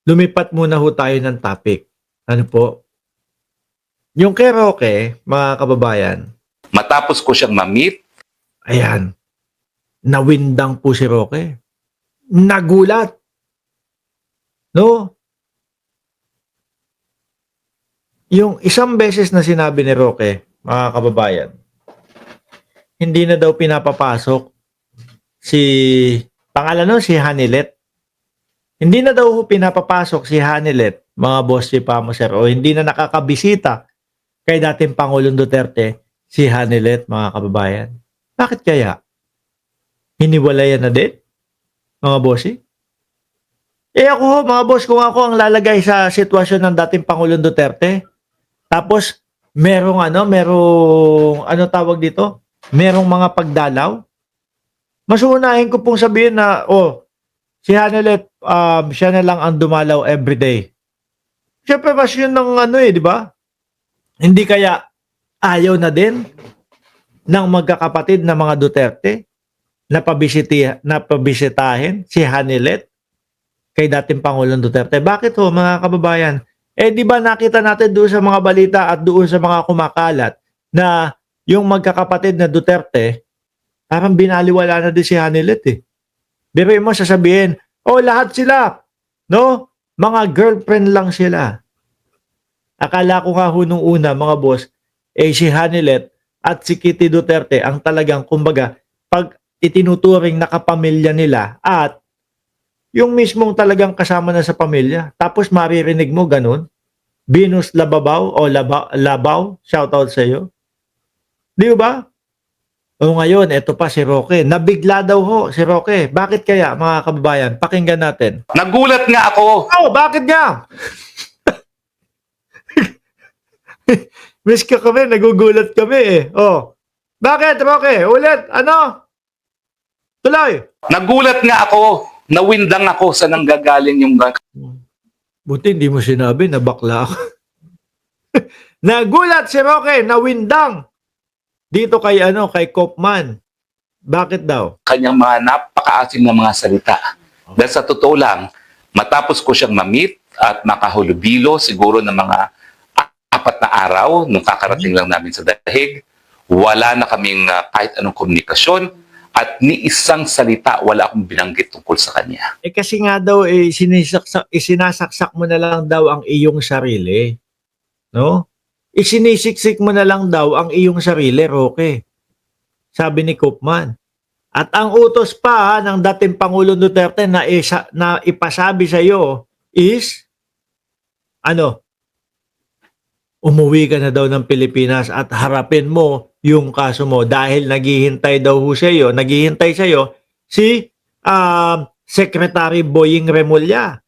lumipat muna ho tayo ng topic. Ano po? Yung kay Roque, mga kababayan, Matapos ko siyang ma-meet, ayan, nawindang po si Roque. Nagulat, no? Yung isang beses na sinabi ni Roque, mga kababayan, hindi na daw pinapapasok si, pangalan nun, si Hanilet. Hindi na daw pinapapasok si Hanilet, mga boss si Pamoser, o hindi na nakakabisita kay dating Pangulong Duterte, si Hanilet, mga kababayan. Bakit kaya? Hiniwalayan na din, mga bossi? Ako ho, mga boss, kung ako ang lalagay sa sitwasyon ng dating Pangulong Duterte, tapos merong ano tawag dito? Merong mga pagdalaw. Mas uunahin ko pong sabihin na, si Hanelet, siya na lang ang dumalaw everyday. Siyempre, mas yun ng ano di ba? Hindi kaya ayaw na din ng magkakapatid na mga Duterte na pabisitahin si Hanelet kay dating Pangulong Duterte. Bakit ho, mga kababayan? Di ba nakita natin doon sa mga balita at doon sa mga kumakalat na yung magkakapatid na Duterte, parang binaliwala na din si Hanilet eh. Biruin mo sasabihin, lahat sila, no? Mga girlfriend lang sila. Akala ko nga ho nung una, mga boss, si Hanilet at si Kitty Duterte ang talagang, kumbaga, pag itinuturing na kapamilya nila at yung mismong talagang kasama na sa pamilya. Tapos maririnig mo ganun. Venus Lababaw o Labaw, shoutout sa iyo. Di ba? Ngayon, eto pa si Roque. Nabigla daw ho si Roque. Bakit kaya, mga kababayan? Pakinggan natin. nagulat nga ako. Bakit nga? Miss ka kami, nagugulat kami eh. Bakit, Roque? Ulit, ano? Tuloy. Nagulat nga ako. Nawindang ako sa nanggagaling yung... Buti hindi mo sinabi na bakla ako. Nagulat si Roque, nawindang. Dito kay kay Kopman. Bakit daw? kanyang mga napakaasim na mga salita. Dahil sa totoo lang, matapos ko siyang ma-meet at makahulubilo siguro ng mga 4 na araw nung kakarating lang namin sa dahig, wala na kaming kahit anong komunikasyon at ni isang salita wala akong binanggit tungkol sa kanya. Kasi nga daw isinasaksak mo na lang daw ang iyong sarili. No? Isinisiksik mo na lang daw ang iyong sarili, Roque. Sabi ni Kopman. At ang utos pa ng dating Pangulong Duterte na ipasabi sa iyo is umuwi ka na daw ng Pilipinas at harapin mo yung kaso mo dahil naghihintay sa iyo si Secretary Boying Remulla.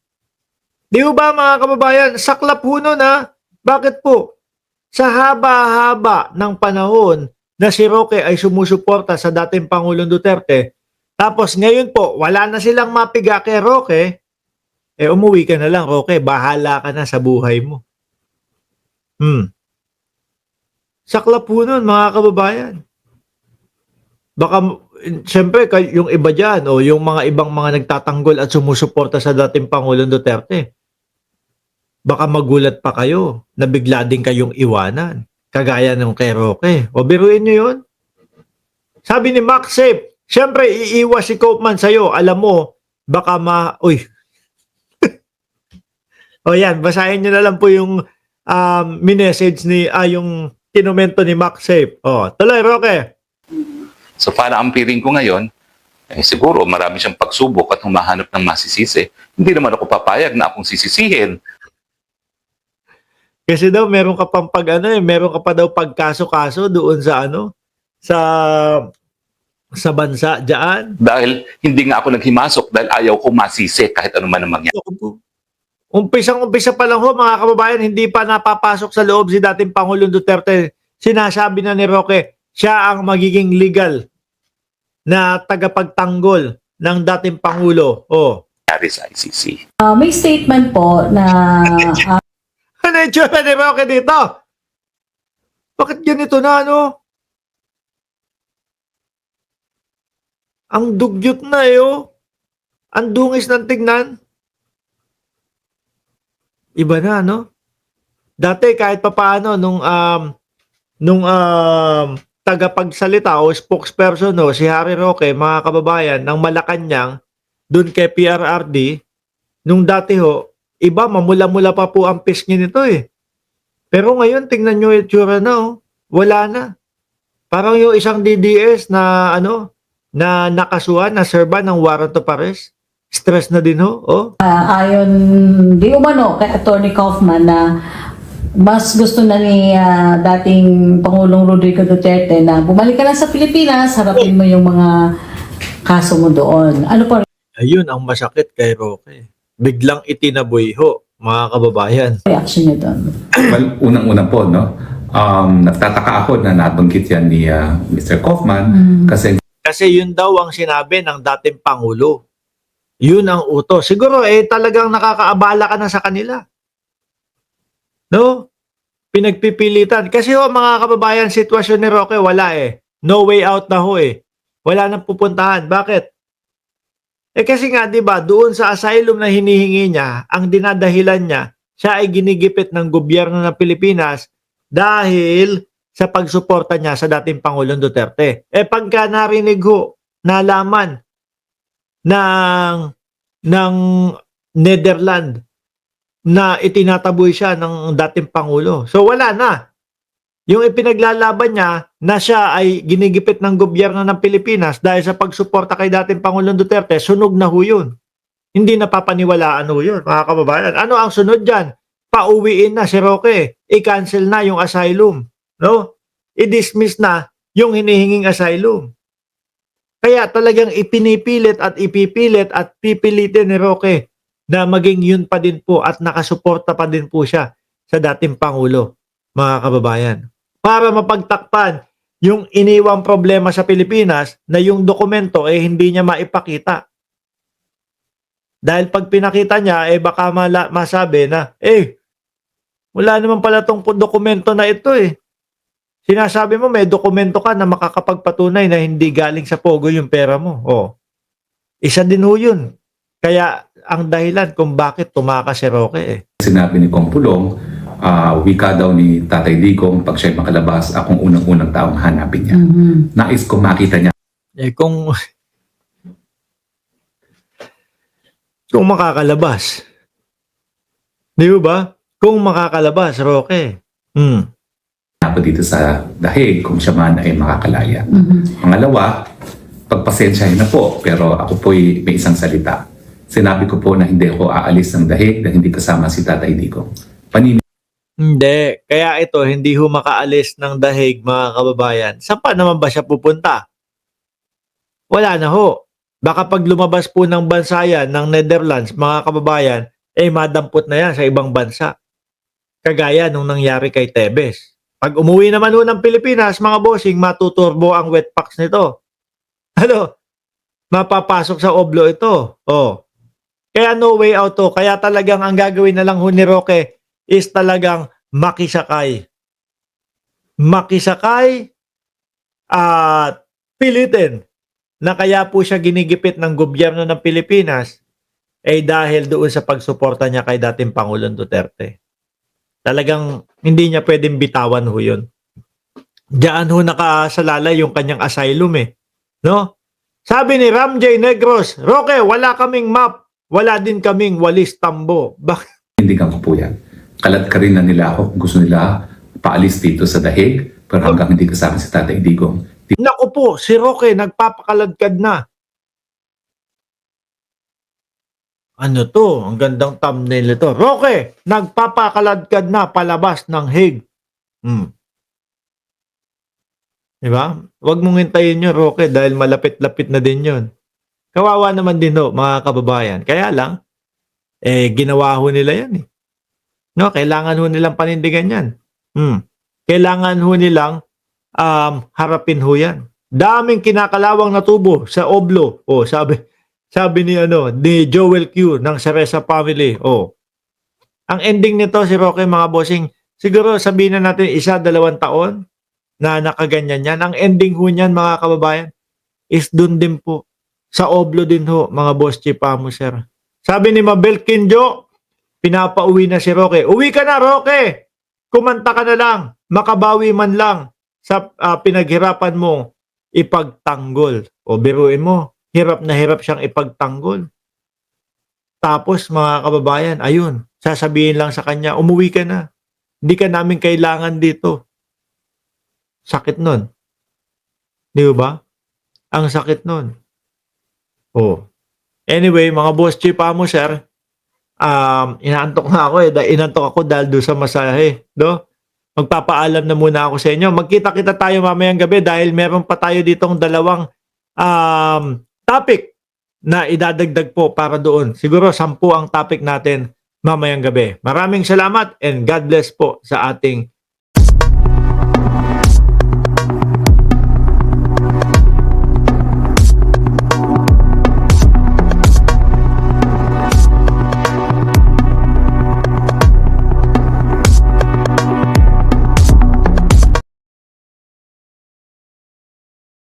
Di ba, mga kababayan, saklap ho nun ha? Bakit po? Sa haba-haba ng panahon na si Roque ay sumusuporta sa dating Pangulong Duterte, tapos ngayon po, wala na silang mapiga kay Roque, umuwi ka na lang, Roque, bahala ka na sa buhay mo. Saklap po nun, mga kababayan. Baka, siyempre, yung iba dyan, yung mga ibang mga nagtatanggol at sumusuporta sa dating Pangulong Duterte, baka magulat pa kayo na bigla din kayong iwanan. Kagaya ng kay Roque. Biruin nyo yun. Sabi ni Max Safe, siyempre iiwas si Kopman sa'yo. Alam mo, baka yan, basahin nyo na lang po yung minessage yung kinomento ni Max Safe. Tuloy, Roque. So para ang piring ko ngayon, siguro marami siyang pagsubok at humahanap ng masisisi. Hindi naman ako papayag na akong sisisihin. Kasi daw meron ka pang meron ka pa daw pagkaso-kaso doon sa sa bansa diyan. Dahil hindi nga ako naghimasok dahil ayaw ko masisi kahit ano man ang mangyari. Umpisang-umpisa pa lang ho, mga kababayan, hindi pa napapasok sa loob si dating Pangulong Duterte. Sinasabi na ni Roque, siya ang magiging legal na tagapagtanggol ng dating Pangulo. Sa ICC. May statement po na Ano yung tsura ni Roque dito? Bakit ganito na, Ang dugyot na Ang dungis ng tignan. Iba na, no? Dati kahit papaano nung tagapagsalita o spokesperson no, si Harry Roque, mga kababayan, ng Malacanang, dun kay PRRD, nung dati ho, iba, mamula-mula pa po ang pisngi nito eh. Pero ngayon, tingnan nyo yung itsura na, oh. Wala na. Parang yung isang DDS na, na nakasuhan, na serba ng warrant of arrest. Stress na din ho, oh. Ayon di umano kay Attorney Kaufman na mas gusto na ni dating Pangulong Rodrigo Duterte na bumalik ka lang sa Pilipinas, harapin mo yung mga kaso mo doon. Ano po Ayun ang masakit kay Roque. Biglang itinaboy ho, mga kababayan. reaction niyo doon? Well, unang-una po, no? Nagtataka ako na nabanggit yan ni Mr. Kaufman kasi Kasi yun daw ang sinabi ng dating Pangulo. Yun ang utos. Siguro talagang nakakaabala ka na sa kanila. No? Pinagpipilitan. Kasi mga kababayan, sitwasyon ni Roque wala eh. No way out na ho eh. Wala nang pupuntahan. Bakit? Kasi nga 'di ba, doon sa asylum na hinihingi niya, ang dinadahilan niya, siya ay ginigipit ng gobyerno ng Pilipinas dahil sa pagsuporta niya sa dating Pangulong Duterte. Pagka narinig ho, nalaman ng Netherlands na itinataboy siya ng dating Pangulo. So wala na. Yung ipinaglalaban niya na siya ay ginigipit ng gobyerno ng Pilipinas dahil sa pagsuporta kay dating Pangulong Duterte, sunog na ho yun. Hindi napapaniwalaan ho yun, mga kababayan. Ano ang sunod dyan? Pauwiin na si Roque. I-cancel na yung asylum. No? I-dismiss na yung hinihinging asylum. Kaya talagang ipinipilit at ipipilit at pipilitin ni Roque na maging yun pa din po at nakasuporta pa din po siya sa dating Pangulo, mga kababayan. Para mapagtakpan yung iniwang problema sa Pilipinas na yung dokumento hindi niya maipakita. Dahil pag pinakita niya, baka masabi na, wala naman pala tong dokumento na ito eh. Sinasabi mo may dokumento ka na makakapagpatunay na hindi galing sa Pogo yung pera mo. Isa din ho yun. Kaya ang dahilan kung bakit tumakas si Roque sinabi ni Kong Pulong, wika daw ni Tatay Digong, pag siya'y makalabas, akong unang-unang taong hanapin niya. Nais ko makita niya. Kung makakalabas. Di ba? Kung makakalabas, Roque. Ako dito sa dahig kung siya man ay makakalaya. Pangalawa, pagpasensyahin na po, pero ako po'y may isang salita. Sinabi ko po na hindi ako aalis ng dahig na hindi kasama si Tatay Digong. Hindi. Kaya ito, hindi ho makaalis ng dahig, mga kababayan. Saan pa naman ba siya pupunta? Wala na ho. Baka pag lumabas po ng bansa yan, ng Netherlands, mga kababayan, madampot na yan sa ibang bansa. Kagaya nung nangyari kay Tebes. Pag umuwi naman ho ng Pilipinas, mga bossing, matuturbo ang wet packs nito. Mapapasok sa oblo ito. Kaya no way out to. Kaya talagang ang gagawin na lang ho ni Roque is talagang makisakay. Makisakay at pilitin na kaya po siya ginigipit ng gobyerno ng Pilipinas dahil doon sa pagsuporta niya kay dating Pangulong Duterte. Talagang hindi niya pwedeng bitawan ho yun. Diyan ho nakasalala yung kanyang asylum no? Sabi ni Ram J. Negros, Roque, wala kaming map. Wala din kaming walis tambo. Tindigan ko po yan. Kalat ka rin na nila ako. Gusto nila paalis dito sa dahig, pero hanggang hindi kasama si Tatay Digong. Naku po, si Roque nagpapakaladkad na. Ano to? Ang gandang thumbnail ito. Roque, nagpapakaladkad na palabas ng Hague. Diba? Huwag mong hintayin yun, Roque, dahil malapit-lapit na din yun. Kawawa naman din ho, mga kababayan. Kaya lang, ginawa ho nila yan No, kailangan ho nilang panindigan yan. Kailangan ho nilang harapin ho yan. Daming kinakalawang na tubo sa oblo. Sabi ni Joel Q ng Ceresa family. Ang ending nito si Roque, mga bossing, siguro sabihin na natin 1-2 taon na nakaganyan yan. Ang ending ho niyan, mga kababayan, is dun din po. Sa oblo din ho, mga boss Chipamu, sir. Sabi ni Mabel Kinjo, pinapauwi na si Roque. Uwi ka na, Roque! Kumanta ka na lang. Makabawi man lang sa pinaghirapan mo ipagtanggol. O biruin mo, hirap na hirap siyang ipagtanggol. Tapos mga kababayan, ayun, sasabihin lang sa kanya, umuwi ka na. Hindi ka namin kailangan dito. Sakit nun. Di ba? Ang sakit nun. Oh. Anyway, mga boss chief mo, sir, inaantok na ako inantok ako dahil doon sa masahe. Do? Magpapaalam na muna ako sa inyo. Magkita-kita tayo mamayang gabi dahil meron pa tayo ditong dalawang topic na idadagdag po para doon. Siguro 10 ang topic natin mamayang gabi. Maraming salamat and God bless po sa ating